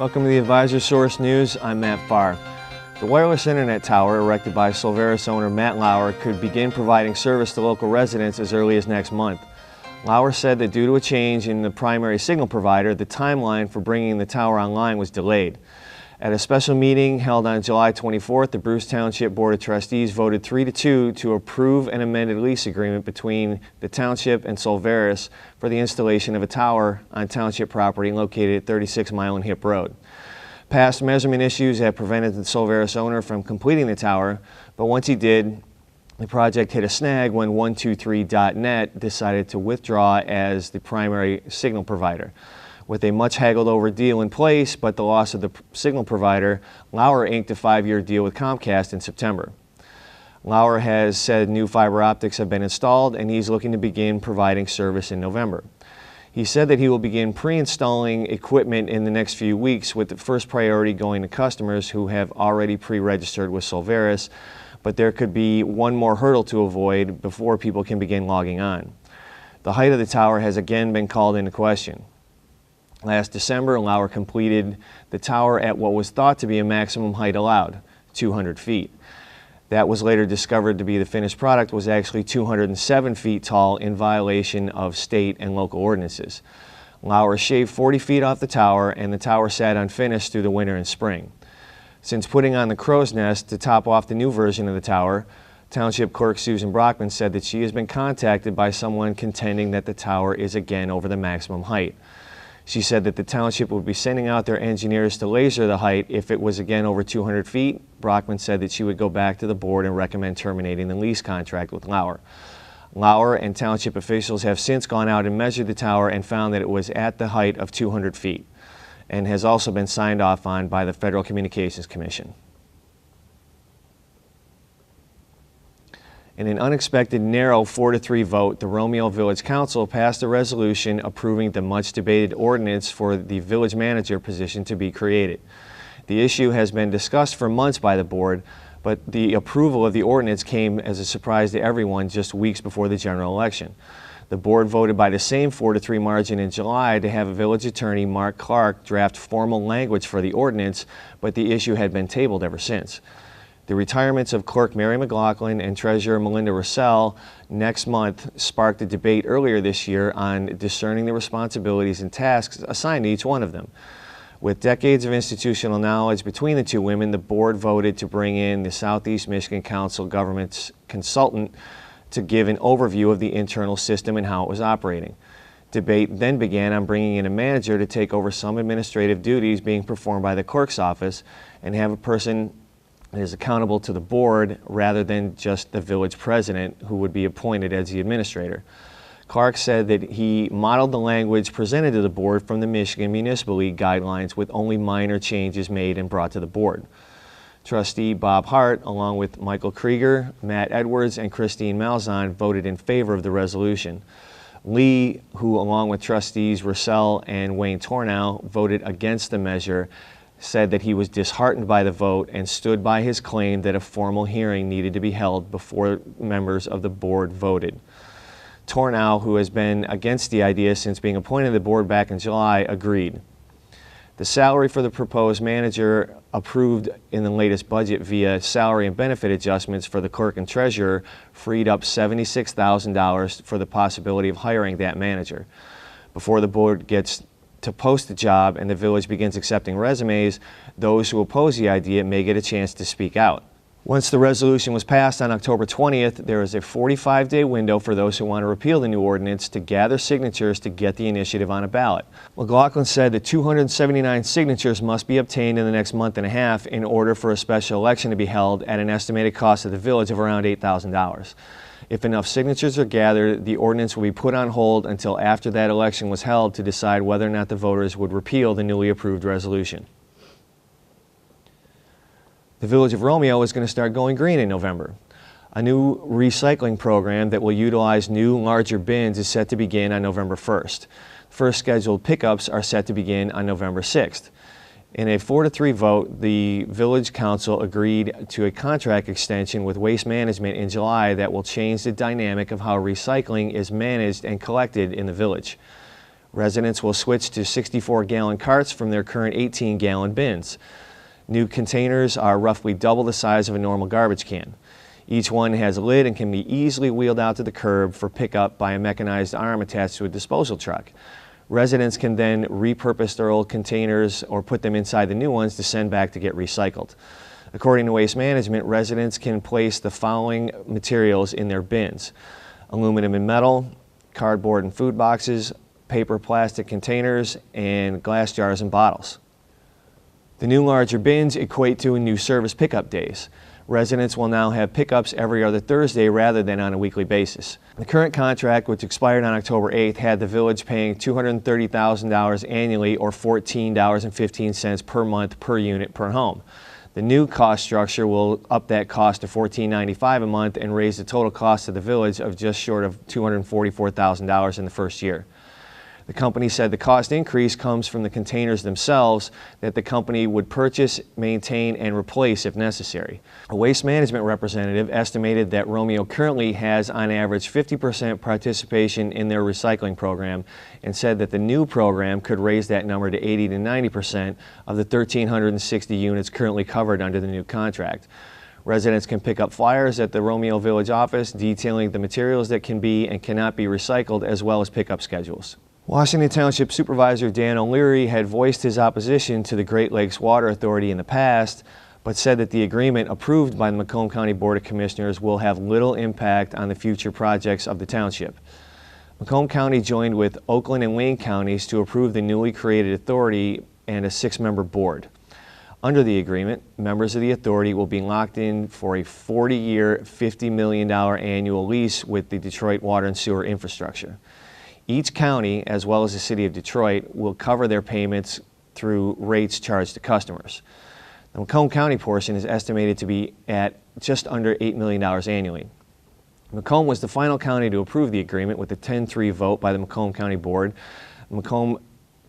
Welcome to the Advisor Source News. I'm Matt Fahr. The wireless internet tower erected by Solvaris owner Matt Lauer could begin providing service to local residents as early as next month. Lauer said that due to a change in the primary signal provider, the timeline for bringing the tower online was delayed. At a special meeting held on July 24th, the Bruce Township Board of Trustees voted 3-2 to approve an amended lease agreement between the Township and Solvaris for the installation of a tower on Township property located at 36 Mile and Hip Road. Past measurement issues had prevented the Solvaris owner from completing the tower, but once he did, the project hit a snag when 123.net decided to withdraw as the primary signal provider. With a much haggled over deal in place, but the loss of the signal provider, Lauer inked a 5-year deal with Comcast in September. Lauer has said new fiber optics have been installed and he's looking to begin providing service in November. He said that he will begin pre-installing equipment in the next few weeks, with the first priority going to customers who have already pre-registered with Solvaris, but there could be one more hurdle to avoid before people can begin logging on. The height of the tower has again been called into question. Last December, Lauer completed the tower at what was thought to be a maximum height allowed, 200 feet. That was later discovered to be the finished product was actually 207 feet tall in violation of state and local ordinances. Lauer shaved 40 feet off the tower, and the tower sat unfinished through the winter and spring. Since putting on the crow's nest to top off the new version of the tower, Township Clerk Susan Brockman said that she has been contacted by someone contending that the tower is again over the maximum height. She said that the township would be sending out their engineers to laser the height if it was again over 200 feet. Brockman said that she would go back to the board and recommend terminating the lease contract with Lauer. Lauer and township officials have since gone out and measured the tower and found that it was at the height of 200 feet and has also been signed off on by the Federal Communications Commission. In an unexpected narrow 4-3 vote, the Romeo Village Council passed a resolution approving the much-debated ordinance for the village manager position to be created. The issue has been discussed for months by the board, but the approval of the ordinance came as a surprise to everyone just weeks before the general election. The board voted by the same 4-3 margin in July to have village attorney Mark Clark draft formal language for the ordinance, but the issue had been tabled ever since. The retirements of Clerk Mary McLaughlin and Treasurer Melinda Russell next month sparked a debate earlier this year on discerning the responsibilities and tasks assigned to each one of them. With decades of institutional knowledge between the two women, the board voted to bring in the Southeast Michigan Council government's consultant to give an overview of the internal system and how it was operating. Debate then began on bringing in a manager to take over some administrative duties being performed by the clerk's office and have a person that is accountable to the board rather than just the village president, who would be appointed as the administrator. Clark said that he modeled the language presented to the board from the Michigan Municipal League guidelines, with only minor changes made and brought to the board. Trustee Bob Hart, along with Michael Krieger, Matt Edwards, and Christine Malzahn, voted in favor of the resolution. Lee, who along with trustees Russell and Wayne Tornow voted against the measure, said that he was disheartened by the vote and stood by his claim that a formal hearing needed to be held before members of the board voted. Tornow, who has been against the idea since being appointed to the board back in July, agreed. The salary for the proposed manager, approved in the latest budget via salary and benefit adjustments for the clerk and treasurer, freed up $76,000 for the possibility of hiring that manager. Before the board gets to post the job and the village begins accepting resumes, those who oppose the idea may get a chance to speak out. Once the resolution was passed on October 20th, there is a 45-day window for those who want to repeal the new ordinance to gather signatures to get the initiative on a ballot. McLaughlin said that 279 signatures must be obtained in the next month and a half in order for a special election to be held at an estimated cost of the village of around $8,000. If enough signatures are gathered, the ordinance will be put on hold until after that election was held to decide whether or not the voters would repeal the newly approved resolution. The Village of Romeo is going to start going green in November. A new recycling program that will utilize new, larger bins is set to begin on November 1st. First scheduled pickups are set to begin on November 6th. In a 4-3 vote, the Village Council agreed to a contract extension with Waste Management in July that will change the dynamic of how recycling is managed and collected in the village. Residents will switch to 64-gallon carts from their current 18-gallon bins. New containers are roughly double the size of a normal garbage can. Each one has a lid and can be easily wheeled out to the curb for pickup by a mechanized arm attached to a disposal truck. Residents can then repurpose their old containers or put them inside the new ones to send back to get recycled. According to Waste Management, residents can place the following materials in their bins: aluminum and metal, cardboard and food boxes, paper, plastic containers, and glass jars and bottles. The new larger bins equate to new service pickup days. Residents will now have pickups every other Thursday rather than on a weekly basis. The current contract, which expired on October 8th, had the village paying $230,000 annually, or $14.15 per month per unit per home. The new cost structure will up that cost to $14.95 a month and raise the total cost to the village of just short of $244,000 in the first year. The company said the cost increase comes from the containers themselves that the company would purchase, maintain, and replace if necessary. A waste management representative estimated that Romeo currently has on average 50% participation in their recycling program and said that the new program could raise that number to 80 to 90% of the 1,360 units currently covered under the new contract. Residents can pick up flyers at the Romeo Village office detailing the materials that can be and cannot be recycled, as well as pickup schedules. Washington Township Supervisor Dan O'Leary had voiced his opposition to the Great Lakes Water Authority in the past, but said that the agreement approved by the Macomb County Board of Commissioners will have little impact on the future projects of the township. Macomb County joined with Oakland and Wayne counties to approve the newly created authority and a 6-member board. Under the agreement, members of the authority will be locked in for a 40-year, $50 million annual lease with the Detroit Water and Sewer Infrastructure. Each county, as well as the city of Detroit, will cover their payments through rates charged to customers. The Macomb County portion is estimated to be at just under $8 million annually. Macomb was the final county to approve the agreement with a 10-3 vote by the Macomb County Board. Macomb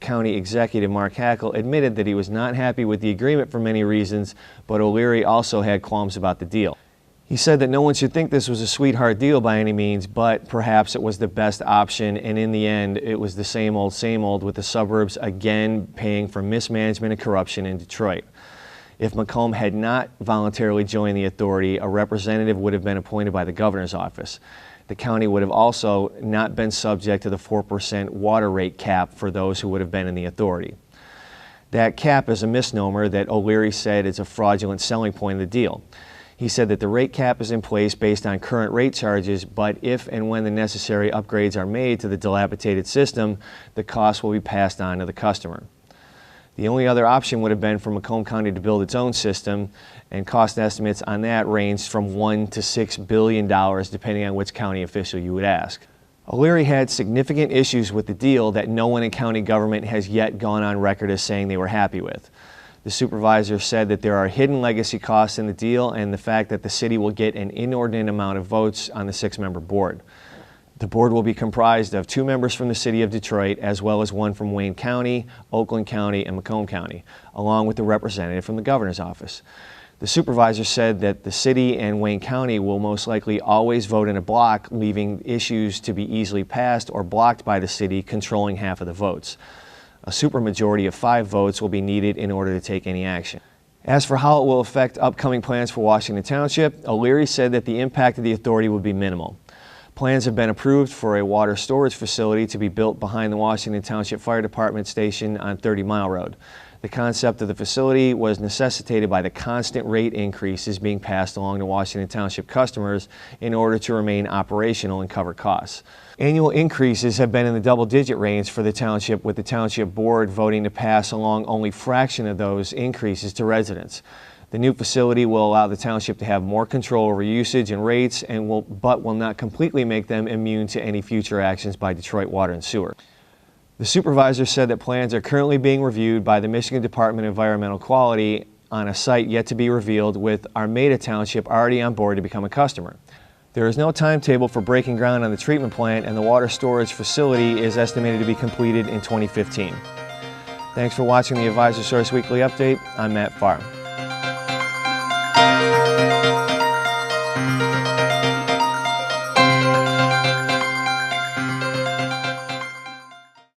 County Executive Mark Hackle admitted that he was not happy with the agreement for many reasons, but O'Leary also had qualms about the deal. He said that no one should think this was a sweetheart deal by any means, but perhaps it was the best option, and in the end, it was the same old, with the suburbs again paying for mismanagement and corruption in Detroit. If Macomb had not voluntarily joined the authority, a representative would have been appointed by the governor's office. The county would have also not been subject to the 4% water rate cap for those who would have been in the authority. That cap is a misnomer that O'Leary said is a fraudulent selling point of the deal. He said that the rate cap is in place based on current rate charges, but if and when the necessary upgrades are made to the dilapidated system, the cost will be passed on to the customer. The only other option would have been for Macomb County to build its own system, and cost estimates on that ranged from $1 to $6 billion, depending on which county official you would ask. O'Leary had significant issues with the deal that no one in county government has yet gone on record as saying they were happy with. The supervisor said that there are hidden legacy costs in the deal and the fact that the city will get an inordinate amount of votes on the 6-member board. The board will be comprised of 2 members from the city of Detroit, as well as 1 from Wayne County, Oakland County, and Macomb County, along with a representative from the governor's office. The supervisor said that the city and Wayne County will most likely always vote in a block, leaving issues to be easily passed or blocked by the city controlling half of the votes. A supermajority of 5 votes will be needed in order to take any action. As for how it will affect upcoming plans for Washington Township, O'Leary said that the impact of the authority would be minimal. Plans have been approved for a water storage facility to be built behind the Washington Township Fire Department station on 30 Mile Road. The concept of the facility was necessitated by the constant rate increases being passed along to Washington Township customers in order to remain operational and cover costs. Annual increases have been in the double-digit range for the township, with the township board voting to pass along only a fraction of those increases to residents. The new facility will allow the township to have more control over usage and rates, but will not completely make them immune to any future actions by Detroit Water and Sewer. The supervisor said that plans are currently being reviewed by the Michigan Department of Environmental Quality on a site yet to be revealed, with Armada Township already on board to become a customer. There is no timetable for breaking ground on the treatment plant, and the water storage facility is estimated to be completed in 2015. Thanks for watching the Advisor Source Weekly Update. I'm Matt Fahr.